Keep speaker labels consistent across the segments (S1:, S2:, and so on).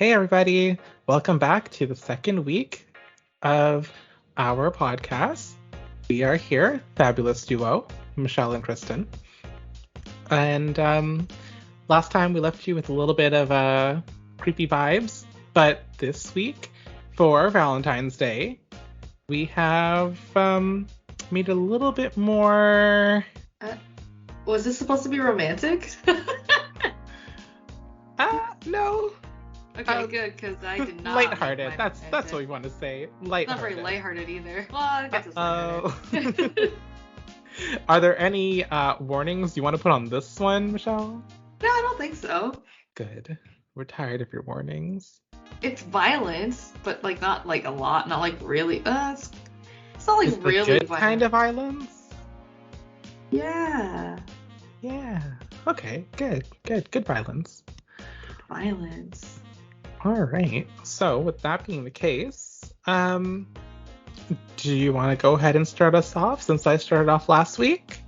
S1: Hey, everybody. Welcome back to the second week of our podcast. We are here, fabulous duo, Michelle and Kristen. And last time we left you with a little bit of creepy vibes, but this week, for Valentine's Day, we have made a little bit more.
S2: Was this supposed to be romantic?
S1: No.
S2: Okay, good, because I did not.
S1: Lighthearted. That's what we want to say. Lighthearted.
S2: Not very lighthearted either. Well, I guess it's lighthearted.
S1: Are there any warnings you want to put on this one, Michelle?
S2: No, I don't think so.
S1: Good. We're tired of your warnings.
S2: It's violence, but not a lot, not really. It's not
S1: It's
S2: really
S1: the good
S2: violent.
S1: kind of violence.
S2: Yeah.
S1: Yeah. Okay. Good violence.
S2: Violence.
S1: All right. So with that being the case, do you want to go ahead and start us off since I started off last week?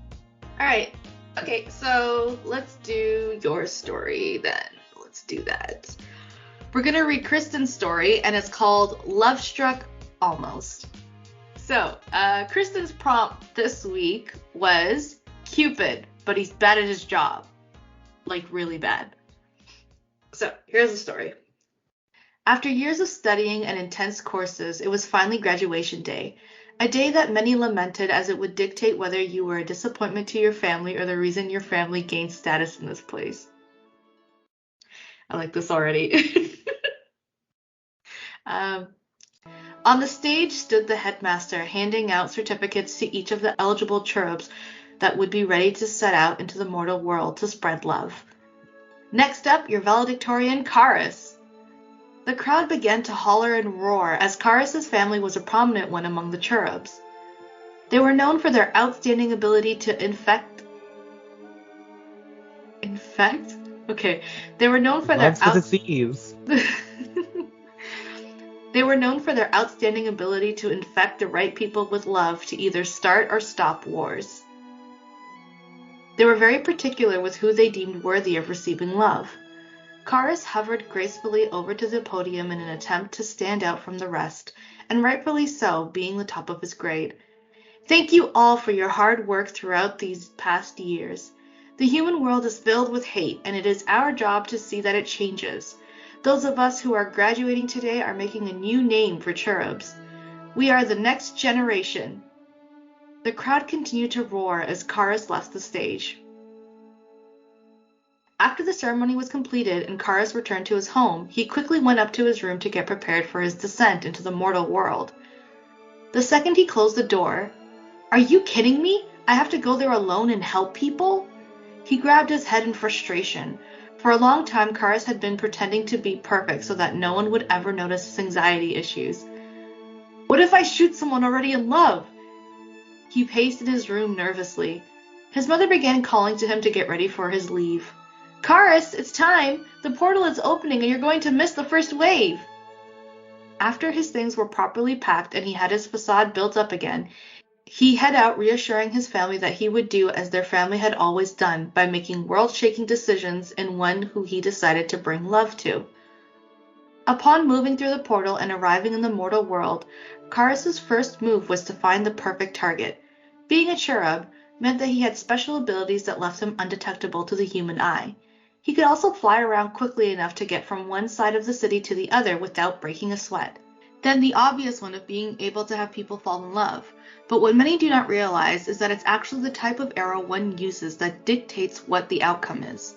S2: All right. Okay, so let's do your story then. Let's do that. We're going to read Kristen's story, and it's called Lovestruck Almost. So, Kristen's prompt this week was Cupid, but he's bad at his job. Really bad. So, here's the story. After years of studying and intense courses, it was finally graduation day. A day that many lamented as it would dictate whether you were a disappointment to your family or the reason your family gained status in this place. I like this already. On the stage stood the headmaster, handing out certificates to each of the eligible cherubs that would be ready to set out into the mortal world to spread love. Next up, your valedictorian, Karis. The crowd began to holler and roar, as Karis' family was a prominent one among the cherubs. They were known for their outstanding ability to infect? Okay. They were known for
S1: Love's the disease.
S2: They were known for their outstanding ability to infect the right people with love to either start or stop wars. They were very particular with who they deemed worthy of receiving love. Karis hovered gracefully over to the podium in an attempt to stand out from the rest, and rightfully so, being the top of his grade. Thank you all for your hard work throughout these past years. The human world is filled with hate, and it is our job to see that it changes. Those of us who are graduating today are making a new name for cherubs. We are the next generation. The crowd continued to roar as Karis left the stage. After the ceremony was completed and Karis returned to his home, he quickly went up to his room to get prepared for his descent into the mortal world. The second he closed the door, "Are you kidding me? I have to go there alone and help people?" He grabbed his head in frustration. For a long time, Karis had been pretending to be perfect so that no one would ever notice his anxiety issues. What if I shoot someone already in love? He paced in his room nervously. His mother began calling to him to get ready for his leave. Karis, it's time! The portal is opening and you're going to miss the first wave! After his things were properly packed and he had his facade built up again, he head out reassuring his family that he would do as their family had always done by making world-shaking decisions in one who he decided to bring love to. Upon moving through the portal and arriving in the mortal world, Karis' first move was to find the perfect target. Being a cherub meant that he had special abilities that left him undetectable to the human eye. He could also fly around quickly enough to get from one side of the city to the other without breaking a sweat. Then the obvious one of being able to have people fall in love. But what many do not realize is that it's actually the type of arrow one uses that dictates what the outcome is.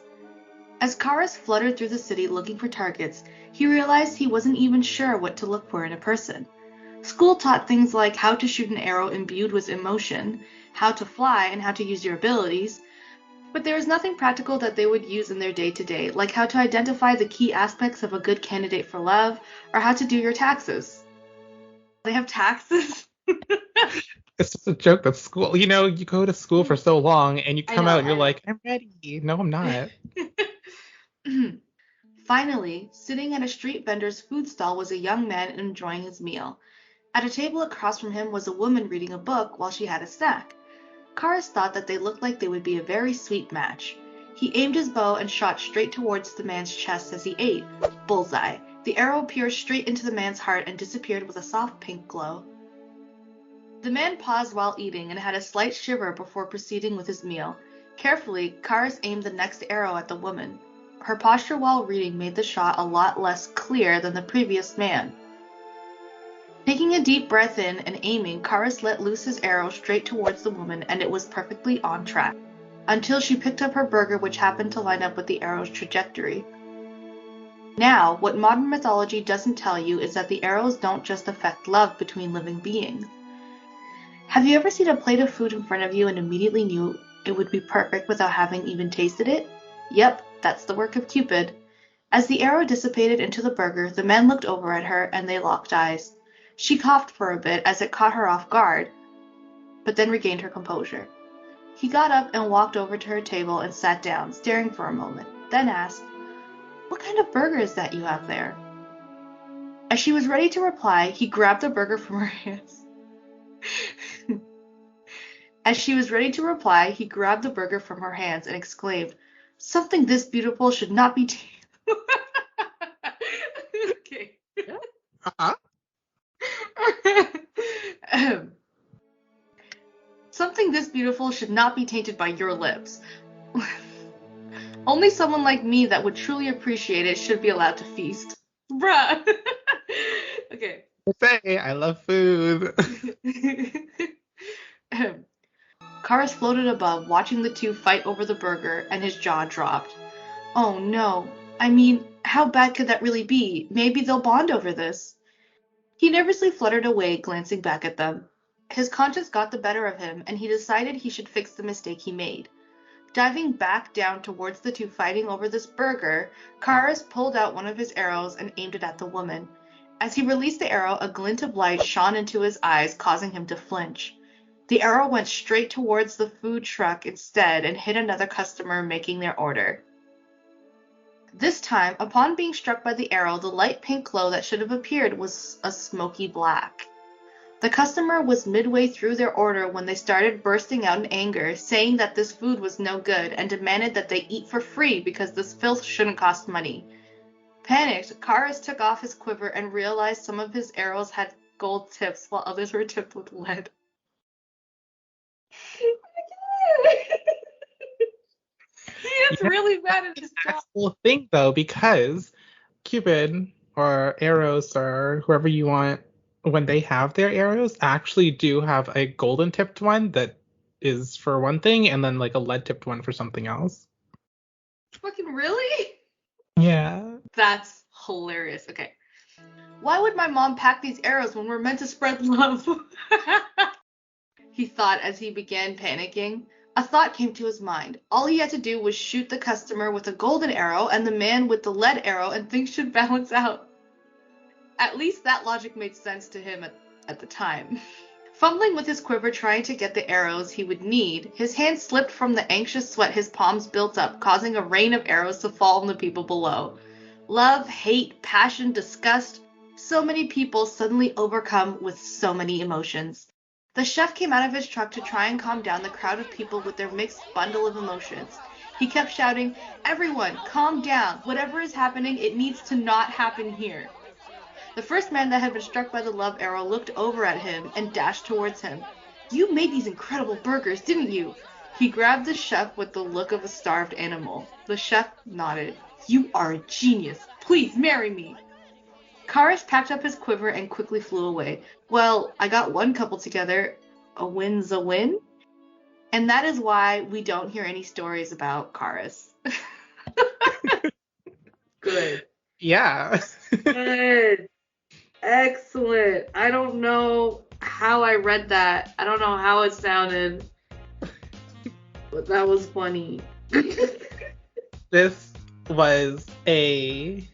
S2: As Karis fluttered through the city looking for targets, he realized he wasn't even sure what to look for in a person. School taught things like how to shoot an arrow imbued with emotion, how to fly, and how to use your abilities, but there was nothing practical that they would use in their day-to-day, like how to identify the key aspects of a good candidate for love, or how to do your taxes. They have taxes?
S1: It's just a joke that school, you go to school for so long and you come out and you're like, I'm ready. No, I'm not.
S2: Finally, sitting at a street vendor's food stall was a young man enjoying his meal. At a table across from him was a woman reading a book while she had a snack. Karis thought that they looked like they would be a very sweet match. He aimed his bow and shot straight towards the man's chest as he ate. Bullseye. The arrow pierced straight into the man's heart and disappeared with a soft pink glow. The man paused while eating and had a slight shiver before proceeding with his meal. Carefully, Karis aimed the next arrow at the woman. Her posture while reading made the shot a lot less clear than the previous man. Taking a deep breath in and aiming, Karis let loose his arrow straight towards the woman, and it was perfectly on track, until she picked up her burger, which happened to line up with the arrow's trajectory. Now, what modern mythology doesn't tell you is that the arrows don't just affect love between living beings. Have you ever seen a plate of food in front of you and immediately knew it would be perfect without having even tasted it? Yep, that's the work of Cupid. As the arrow dissipated into the burger, the man looked over at her and they locked eyes. She coughed for a bit as it caught her off guard, but then regained her composure. He got up and walked over to her table and sat down, staring for a moment, then asked, "What kind of burger is that you have there?" As she was ready to reply, he grabbed the burger from her hands. And exclaimed, "Something this beautiful should not be Okay.
S1: Uh-huh.
S2: Something this beautiful should not be tainted by your lips. Only someone like me that would truly appreciate it should be allowed to feast." Bruh. Okay.
S1: Say, I love food.
S2: Karis floated above, watching the two fight over the burger, and his jaw dropped. Oh no. I mean, how bad could that really be? Maybe they'll bond over this. He nervously fluttered away, glancing back at them. His conscience got the better of him, and he decided he should fix the mistake he made. Diving back down towards the two fighting over this burger, Karis pulled out one of his arrows and aimed it at the woman. As he released the arrow, a glint of light shone into his eyes, causing him to flinch. The arrow went straight towards the food truck instead and hit another customer making their order. This time, upon being struck by the arrow, the light pink glow that should have appeared was a smoky black. The customer was midway through their order when they started bursting out in anger, saying that this food was no good and demanded that they eat for free because this filth shouldn't cost money. Panicked, Karis took off his quiver and realized some of his arrows had gold tips while others were tipped with lead. It's really bad at his job.
S1: That's the whole thing, though, because Cupid or Eros or whoever you want, when they have their arrows, actually do have a golden tipped one that is for one thing, and then like a lead tipped one for something else.
S2: Fucking really?
S1: Yeah.
S2: That's hilarious. Okay. Why would my mom pack these arrows when we're meant to spread love? He thought as he began panicking. A thought came to his mind. All he had to do was shoot the customer with a golden arrow and the man with the lead arrow, and things should balance out. At least that logic made sense to him at the time. Fumbling with his quiver trying to get the arrows he would need, his hand slipped from the anxious sweat his palms built up, causing a rain of arrows to fall on the people below. Love, hate, passion, disgust. So many people suddenly overcome with so many emotions. The chef came out of his truck to try and calm down the crowd of people with their mixed bundle of emotions. He kept shouting, "Everyone, calm down. Whatever is happening, it needs to not happen here." The first man that had been struck by the love arrow looked over at him and dashed towards him. "You made these incredible burgers, didn't you?" He grabbed the chef with the look of a starved animal. The chef nodded. "You are a genius. Please marry me." Karis packed up his quiver and quickly flew away. Well, I got one couple together. A win's a win. And that is why we don't hear any stories about Karis. Good.
S1: Yeah.
S2: Good. Excellent. I don't know how I read that. I don't know how it sounded. But that was funny.
S1: This was a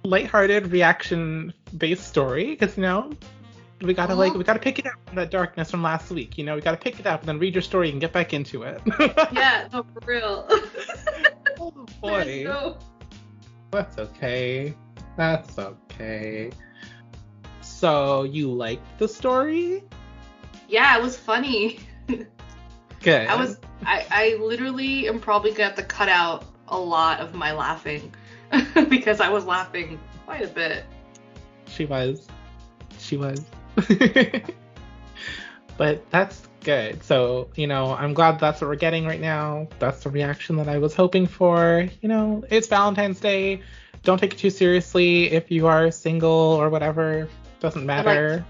S1: lighthearted reaction-based story because, we gotta pick it up from that darkness from last week. We gotta pick it up and then read your story and get back into it.
S2: Yeah, no, for real.
S1: Oh boy.
S2: No.
S1: That's okay. That's okay. So you liked the story?
S2: Yeah, it was funny.
S1: Good.
S2: I literally am probably gonna have to cut out a lot of my laughing because I was laughing Quite a bit.
S1: She was. But that's good. So, I'm glad that's what we're getting right now. That's the reaction that I was hoping for. It's Valentine's Day. Don't take it too seriously if you are single or whatever. Doesn't matter.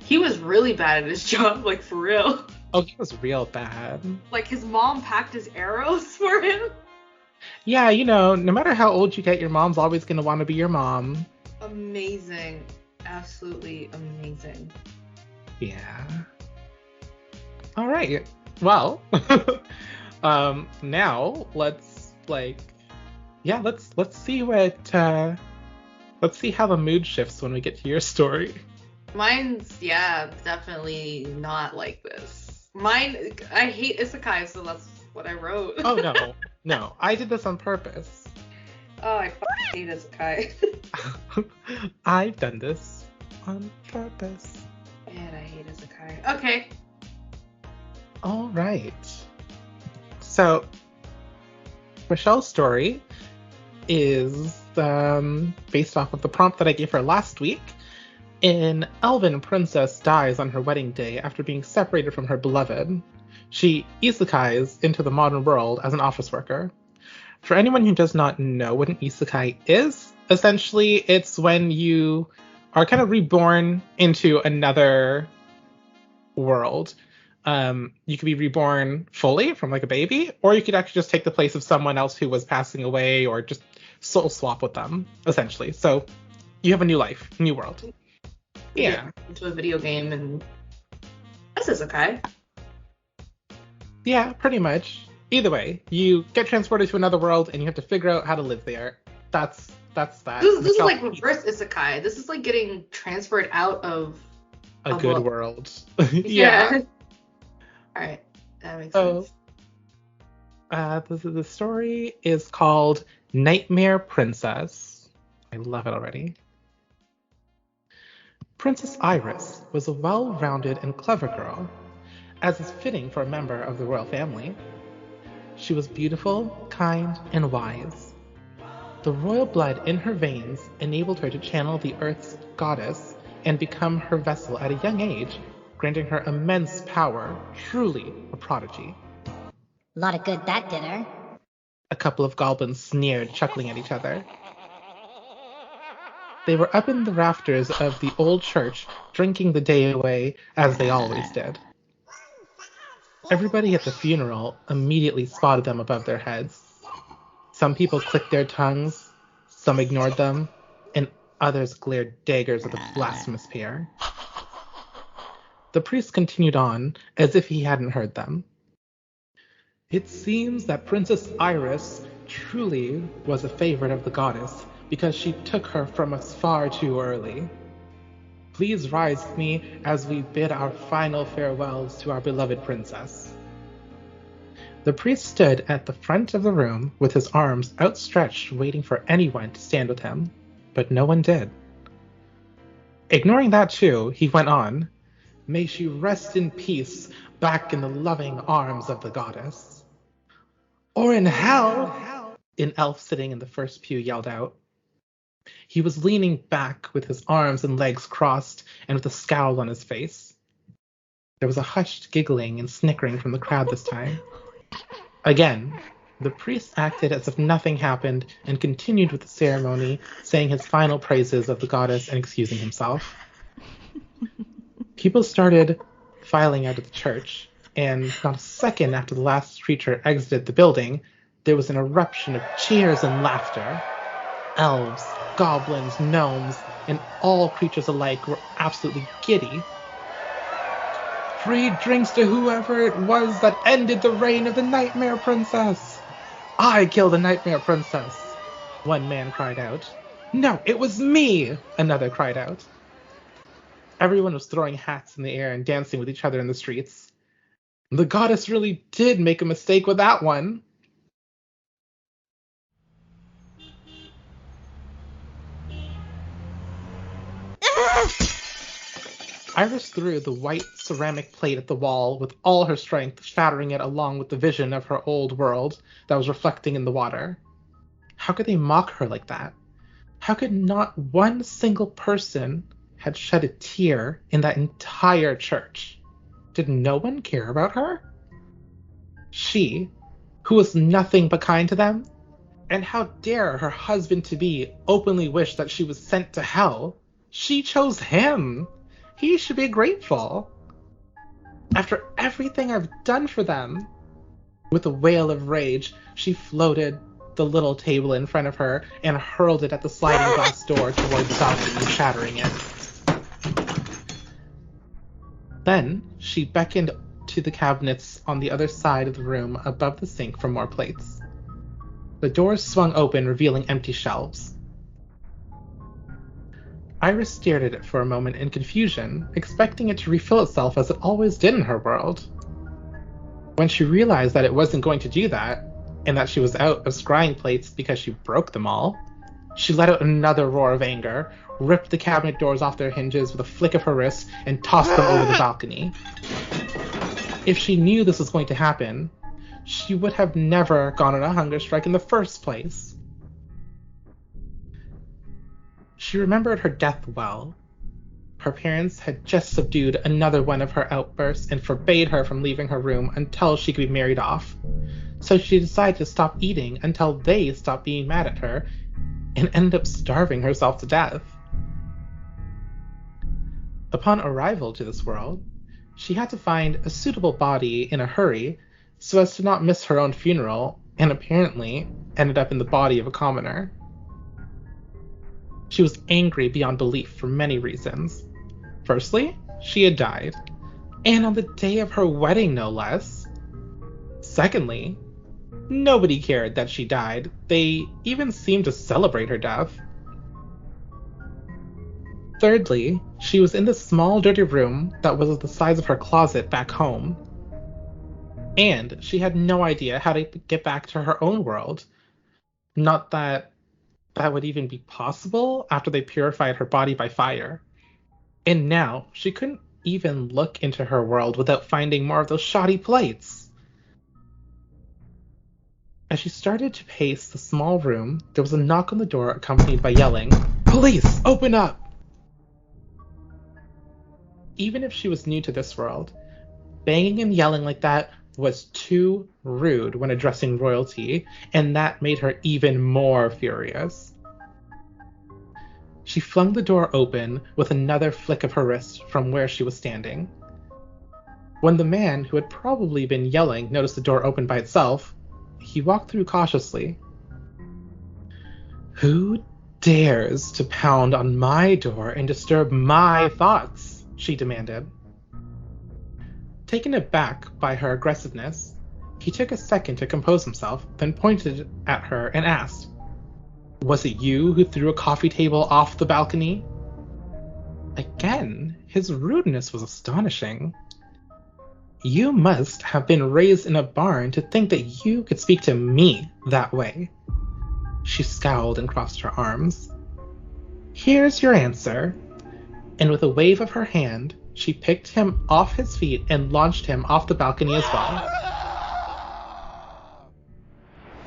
S2: He was really bad at his job, for real.
S1: Oh, he was real bad.
S2: His mom packed his arrows for him.
S1: Yeah, no matter how old you get, your mom's always going to want to be your mom.
S2: Amazing. Absolutely amazing.
S1: Yeah. All right. Well, now let's see let's see how the mood shifts when we get to your story.
S2: Mine's, definitely not like this. Mine, I hate isekai, so that's what I wrote.
S1: Oh, no. I did this on purpose.
S2: Oh, I hate isekai.
S1: I've done this on purpose.
S2: And I hate isekai. Okay.
S1: All right. So, Michelle's story is based off of the prompt that I gave her last week. An elven princess dies on her wedding day after being separated from her beloved. She isekais into the modern world as an office worker. For anyone who does not know what an isekai is, essentially it's when you are kind of reborn into another world. You could be reborn fully from a baby, or you could actually just take the place of someone else who was passing away, or just soul swap with them, essentially. So you have a new life, new world. Yeah.
S2: Into a video game, and this is okay.
S1: Yeah, pretty much. Either way, you get transported to another world, and you have to figure out how to live there. That's that.
S2: This is reverse isekai. This is getting transferred out of
S1: a good world.
S2: Yeah. All right, that makes sense.
S1: The story is called Nightmare Princess. I love it already. Princess Iris was a well-rounded and clever girl, as is fitting for a member of the royal family. She was beautiful, kind, and wise. The royal blood in her veins enabled her to channel the Earth's goddess and become her vessel at a young age, granting her immense power, truly a prodigy.
S3: A lot of good that did her.
S1: A couple of goblins sneered, chuckling at each other. They were up in the rafters of the old church, drinking the day away, as they always did. Everybody at the funeral immediately spotted them above their heads. Some people clicked their tongues, some ignored them, and others glared daggers at the blasphemous pair. The priest continued on, as if he hadn't heard them. It seems that Princess Iris truly was a favorite of the goddess, because she took her from us far too early. Please rise with me as we bid our final farewells to our beloved princess. The priest stood at the front of the room with his arms outstretched, waiting for anyone to stand with him, but no one did. Ignoring that too, he went on, "May she rest in peace back in the loving arms of the goddess." "Or in hell," an elf sitting in the first pew yelled out. He was leaning back with his arms and legs crossed and with a scowl on his face. There was a hushed giggling and snickering from the crowd this time. Again, the priest acted as if nothing happened and continued with the ceremony, saying his final praises of the goddess and excusing himself. People started filing out of the church, and not a second after the last creature exited the building, there was an eruption of cheers and laughter. Elves, goblins, gnomes, and all creatures alike were absolutely giddy. "Free drinks to whoever it was that ended the reign of the Nightmare Princess!" "I killed the Nightmare Princess!" one man cried out. "No, it was me!" another cried out. Everyone was throwing hats in the air and dancing with each other in the streets. The goddess really did make a mistake with that one. Iris threw the white ceramic plate at the wall with all her strength, shattering it along with the vision of her old world that was reflecting in the water. How could they mock her like that? How could not one single person had shed a tear in that entire church? Did no one care about her? She, who was nothing but kind to them? And how dare her husband-to-be openly wish that she was sent to hell? She chose him. He should be grateful. After everything I've done for them. With a wail of rage, she floated the little table in front of her and hurled it at the sliding glass door toward the balcony, shattering it. Then she beckoned to the cabinets on the other side of the room above the sink for more plates. The doors swung open, revealing empty shelves. Iris stared at it for a moment in confusion, expecting it to refill itself as it always did in her world. When she realized that it wasn't going to do that, and that she was out of scrying plates because she broke them all, she let out another roar of anger, ripped the cabinet doors off their hinges with a flick of her wrist, and tossed them over the balcony. If she knew this was going to happen, she would have never gone on a hunger strike in the first place. She remembered her death well. Her parents had just subdued another one of her outbursts and forbade her from leaving her room until she could be married off. So she decided to stop eating until they stopped being mad at her and ended up starving herself to death. Upon arrival to this world, she had to find a suitable body in a hurry so as to not miss her own funeral, and apparently ended up in the body of a commoner. She was angry beyond belief for many reasons. Firstly, she had died, and on the day of her wedding, no less. Secondly, nobody cared that she died. They even seemed to celebrate her death. Thirdly, she was in this small, dirty room that was the size of her closet back home. And she had no idea how to get back to her own world. Not that that would even be possible after they purified her body by fire. And now she couldn't even look into her world without finding more of those shoddy plates. As she started to pace the small room, there was a knock on the door accompanied by yelling, "Police, open up!" Even if she was new to this world, banging and yelling like that was too rude when addressing royalty, and that made her even more furious. She flung the door open with another flick of her wrist from where she was standing. When the man who had probably been yelling noticed the door open by itself, he walked through cautiously. "Who dares to pound on my door and disturb my thoughts?" she demanded. Taken aback by her aggressiveness, he took a second to compose himself, then pointed at her and asked, "Was it you who threw a coffee table off the balcony?" Again, his rudeness was astonishing. "You must have been raised in a barn to think that you could speak to me that way." She scowled and crossed her arms. "Here's your answer." And with a wave of her hand, she picked him off his feet and launched him off the balcony as well.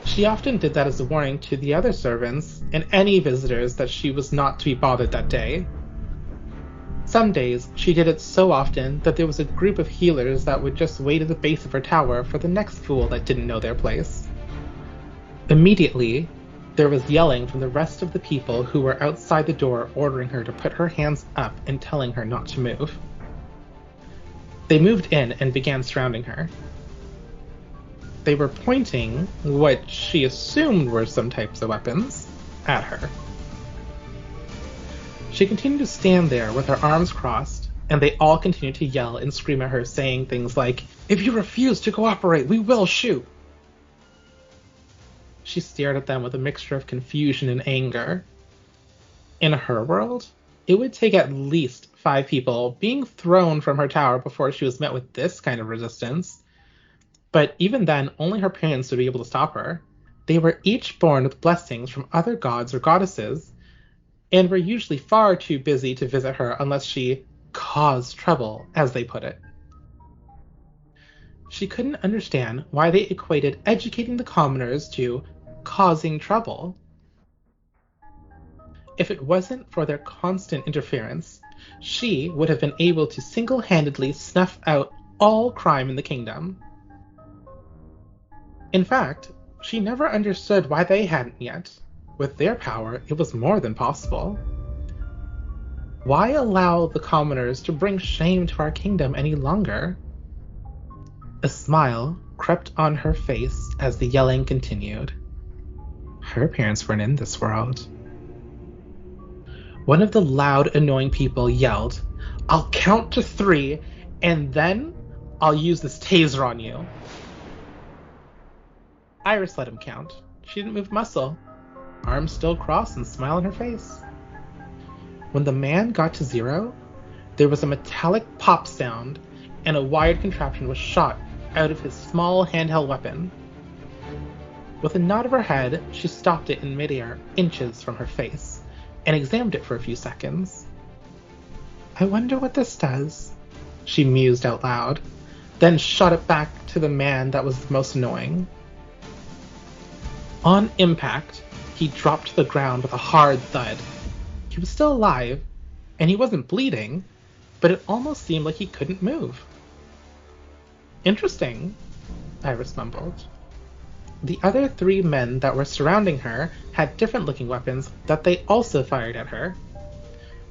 S1: She often did that as a warning to the other servants and any visitors that she was not to be bothered that day. Some days, she did it so often that there was a group of healers that would just wait at the base of her tower for the next fool that didn't know their place. Immediately, there was yelling from the rest of the people who were outside the door ordering her to put her hands up and telling her not to move. They moved in and began surrounding her. They were pointing what she assumed were some types of weapons at her. She continued to stand there with her arms crossed, and they all continued to yell and scream at her, saying things like, "If you refuse to cooperate, we will shoot." She stared at them with a mixture of confusion and anger. In her world, it would take at least 5 people being thrown from her tower before she was met with this kind of resistance. But even then, only her parents would be able to stop her. They were each born with blessings from other gods or goddesses, and were usually far too busy to visit her unless she caused trouble, as they put it. She couldn't understand why they equated educating the commoners to causing trouble. If it wasn't for their constant interference, she would have been able to single-handedly snuff out all crime in the kingdom. In fact, she never understood why they hadn't yet. With their power, it was more than possible. Why allow the commoners to bring shame to our kingdom any longer? A smile crept on her face as the yelling continued. Her parents weren't in this world. One of the loud, annoying people yelled, I'll count to 3, and then I'll use this taser on you. Iris let him count. She didn't move a muscle. Arms still crossed and smile on her face. When the man got to 0, there was a metallic pop sound, and a wired contraption was shot out of his small handheld weapon. With a nod of her head, she stopped it in midair, inches from her face, and examined it for a few seconds. I wonder what this does, she mused out loud, then shot it back to the man that was the most annoying. On impact, he dropped to the ground with a hard thud. He was still alive, and he wasn't bleeding, but it almost seemed like he couldn't move. Interesting, Iris mumbled. The other 3 men that were surrounding her had different-looking weapons that they also fired at her.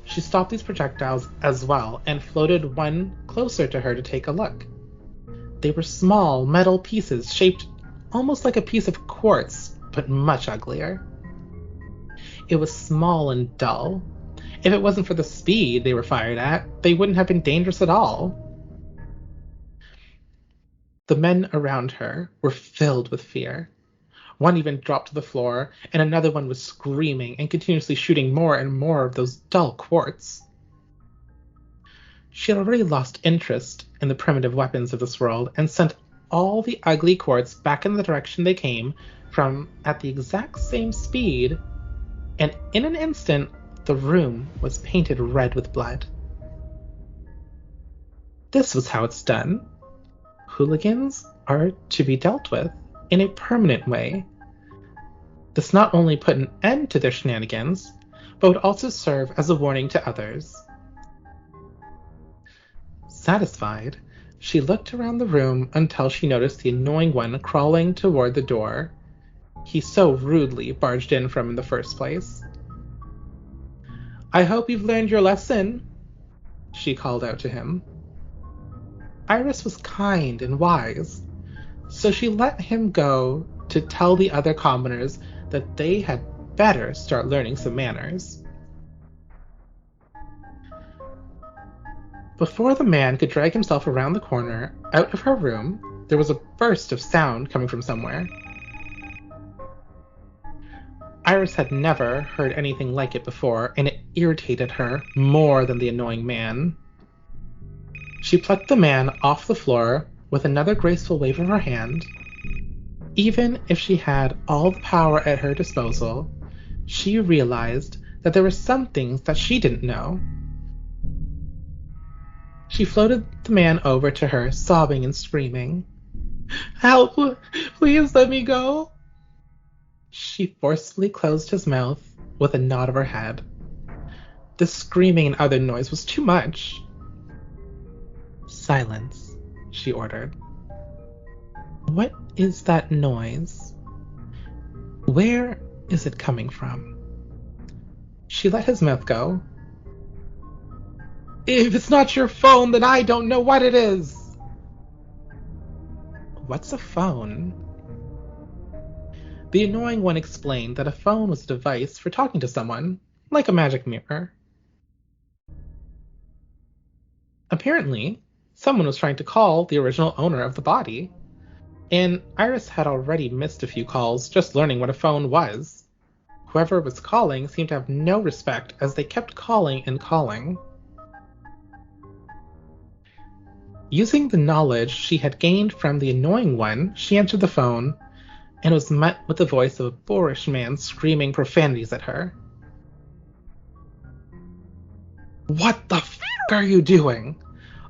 S1: She stopped these projectiles as well and floated one closer to her to take a look. They were small metal pieces shaped almost like a piece of quartz, but much uglier. It was small and dull. If it wasn't for the speed they were fired at, they wouldn't have been dangerous at all. The men around her were filled with fear. One even dropped to the floor, and another one was screaming and continuously shooting more and more of those dull quartz. She had already lost interest in the primitive weapons of this world and sent all the ugly quartz back in the direction they came from at the exact same speed, and in an instant, the room was painted red with blood. This was how it's done. Hooligans are to be dealt with in a permanent way. This not only put an end to their shenanigans, but would also serve as a warning to others. Satisfied, she looked around the room until she noticed the annoying one crawling toward the door he so rudely barged in from in the first place. I hope you've learned your lesson, she called out to him. Iris was kind and wise, so she let him go to tell the other commoners that they had better start learning some manners. Before the man could drag himself around the corner out of her room, there was a burst of sound coming from somewhere. Iris had never heard anything like it before, and it irritated her more than the annoying man. She plucked the man off the floor with another graceful wave of her hand. Even if she had all the power at her disposal, she realized that there were some things that she didn't know. She floated the man over to her, sobbing and screaming. Help! Please let me go! She forcefully closed his mouth with a nod of her head. The screaming and other noise was too much. Silence, she ordered. What is that noise? Where is it coming from? She let his mouth go. If it's not your phone, then I don't know what it is. What's a phone? The annoying one explained that a phone was a device for talking to someone, like a magic mirror. Apparently, someone was trying to call the original owner of the body, and Iris had already missed a few calls just learning what a phone was. Whoever was calling seemed to have no respect as they kept calling and calling. Using the knowledge she had gained from the annoying one, she answered the phone, and was met with the voice of a boorish man screaming profanities at her. What the f*** are you doing?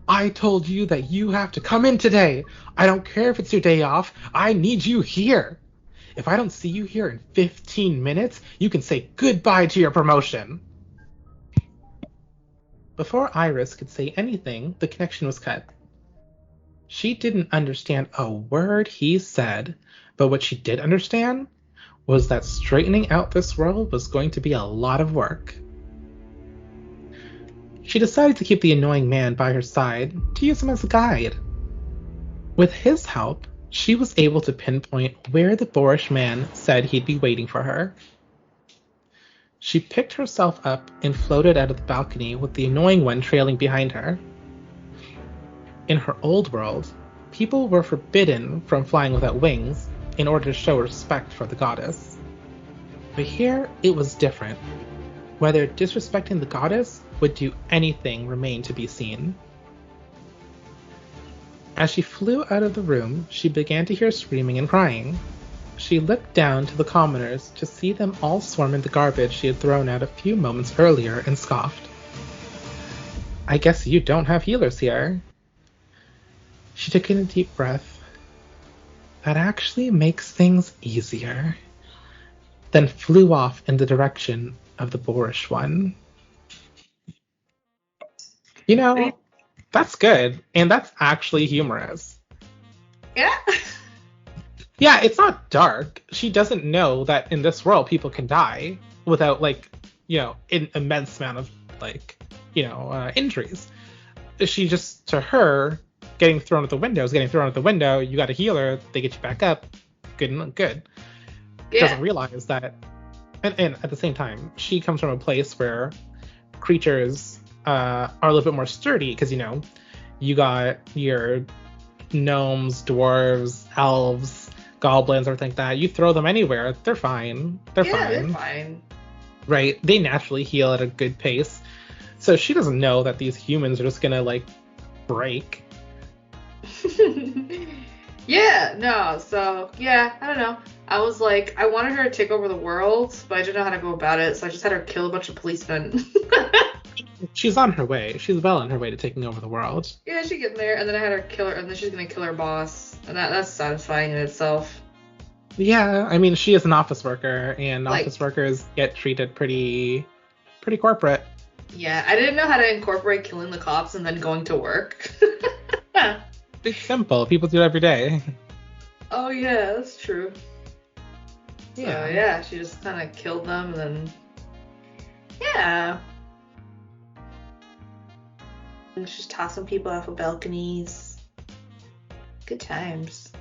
S1: I told you that you have to come in today. I don't care if it's your day off. I need you here. If I don't see you here in 15 minutes, you can say goodbye to your promotion. Before Iris could say anything, the connection was cut. She didn't understand a word he said, but what she did understand was that straightening out this world was going to be a lot of work. She decided to keep the annoying man by her side to use him as a guide. With his help, she was able to pinpoint where the boorish man said he'd be waiting for her. She picked herself up and floated out of the balcony with the annoying one trailing behind her. In her old world, people were forbidden from flying without wings in order to show respect for the goddess. But here, it was different. Whether disrespecting the goddess would do anything remained to be seen. As she flew out of the room, she began to hear screaming and crying. She looked down to the commoners to see them all swarm in the garbage she had thrown out a few moments earlier and scoffed. I guess you don't have healers here. She took in a deep breath. That actually makes things easier. Then flew off in the direction of the boorish one. You know, that's good, and that's actually humorous.
S2: Yeah.
S1: Yeah, it's not dark. She doesn't know that in this world people can die without, like, you know, an immense amount of, like, you know, injuries. She just, to her, getting thrown out the window is getting thrown out the window. You got a healer, they get you back up. Good.
S2: Yeah.
S1: Doesn't realize that. And at the same time, she comes from a place where creatures are a little bit more sturdy because, you know, you got your gnomes, dwarves, elves, goblins, everything like that. You throw them anywhere, they're fine. They're fine. Right? They naturally heal at a good pace. So she doesn't know that these humans are just gonna, like, break.
S2: Yeah, no, so, yeah, I don't know. I was like, I wanted her to take over the world, but I didn't know how to go about it, so I just had her kill a bunch of policemen.
S1: She's on her way. She's well on her way to taking over the world.
S2: Yeah, she's getting there, and then I had her kill her, and then she's gonna kill her boss, and that's satisfying in itself.
S1: Yeah, I mean, she is an office worker, and
S2: Like,
S1: office workers get treated pretty corporate.
S2: Yeah, I didn't know how to incorporate killing the cops and then going to work.
S1: It's simple. People do it every day.
S2: Oh yeah, that's true.
S1: Yeah.
S2: So, yeah, she just kind of killed them, and then yeah. And she's tossing people off of balconies. Good times.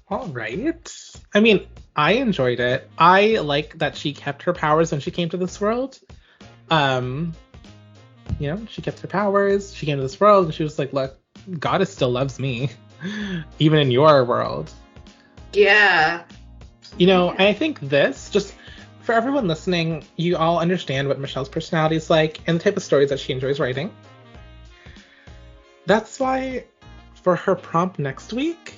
S1: All right. I mean, I enjoyed it. I like that she kept her powers when she came to this world. You know, she kept her powers. She came to this world, and she was like, "Look, Goddess still loves me, even in your world."
S2: Yeah.
S1: You know, I think this, just for everyone listening, you all understand what Michelle's personality is like and the type of stories that she enjoys writing. That's why, for her prompt next week,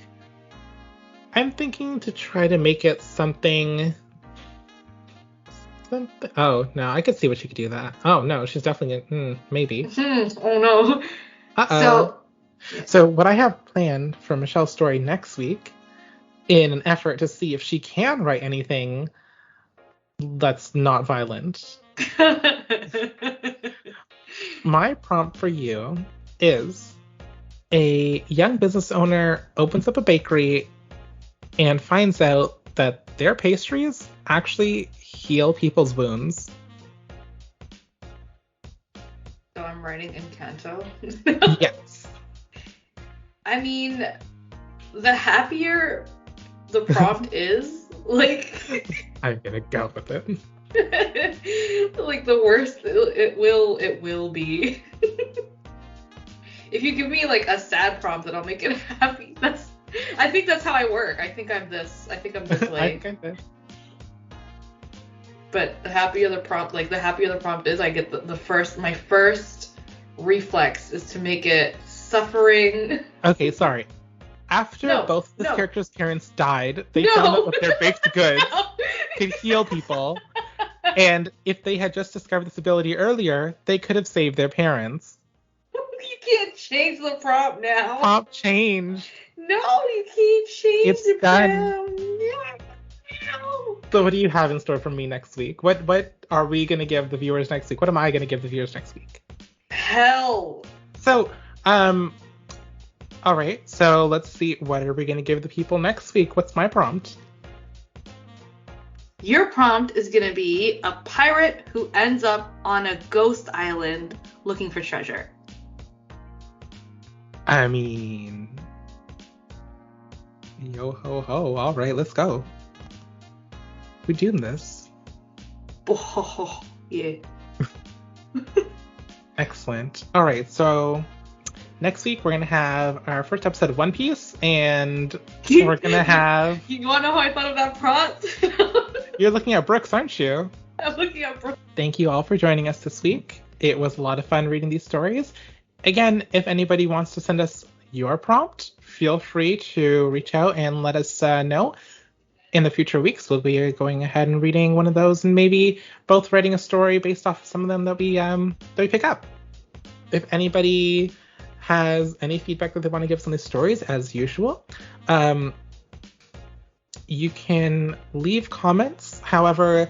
S1: I'm thinking to try to make it something. Oh, no, I could see what she could do that. Oh, no, she's definitely. Maybe.
S2: Oh, no.
S1: Uh-oh. So what I have planned for Michelle's story next week, in an effort to see if she can write anything that's not violent, my prompt for you is a young business owner opens up a bakery and finds out that their pastries actually heal people's wounds.
S2: So I'm writing Encanto.
S1: Yes.
S2: I mean, the happier the prompt is, like,
S1: I'm gonna go with it.
S2: like, the worse it will be. If you give me, like, a sad prompt, then I'll make it happy. I think that's how I work. I think I'm this way. But the happier the prompt is, I get my first reflex is to make it suffering.
S1: Okay, sorry. After both the characters' parents died, they found out that their baked goods could heal people. And if they had just discovered this ability earlier, they could have saved their parents.
S2: You can't change the prompt now.
S1: Prompt change.
S2: No, you can't change
S1: it's
S2: the
S1: done.
S2: prompt. No.
S1: So what do you have in store for me next week? What are we gonna give the viewers next week? What am I gonna give the viewers next week?
S2: Hell.
S1: So, all right. So let's see. What are we gonna give the people next week? What's my prompt?
S2: Your prompt is going to be a pirate who ends up on a ghost island looking for treasure.
S1: I mean, yo ho ho. All right, let's go. We're doing this.
S2: Oh, yeah.
S1: Excellent. All right, so next week we're gonna have our first episode of One Piece, and we're gonna have.
S2: You want to know how I thought of that prompt?
S1: You're looking at Brooks, aren't you?
S2: I'm looking at Brooke.
S1: Thank you all for joining us this week. It was a lot of fun reading these stories. Again, if anybody wants to send us your prompt, feel free to reach out and let us know. In the future weeks, we'll be going ahead and reading one of those, and maybe both writing a story based off of some of them that we pick up. If anybody has any feedback that they want to give us on these stories, as usual, you can leave comments. However,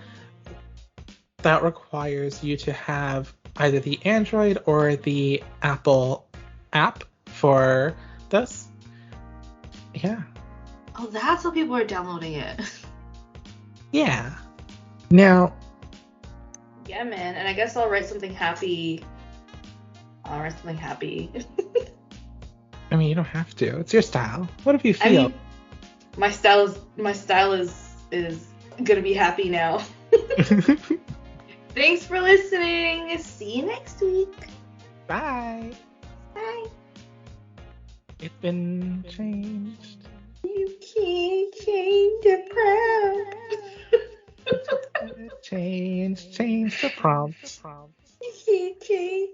S1: that requires you to have either the Android or the Apple app for this. Yeah.
S2: Oh, that's how people are downloading it.
S1: Yeah. Now.
S2: Yeah, man. And I guess I'll write something happy. I
S1: mean, you don't have to. It's your style. What if you feel?
S2: I mean, my style is gonna be happy now. Thanks for listening. See you next week.
S1: Bye.
S2: Bye.
S1: It's been changed.
S2: You can't change the prompt.
S1: Change the prompt.
S2: You can't change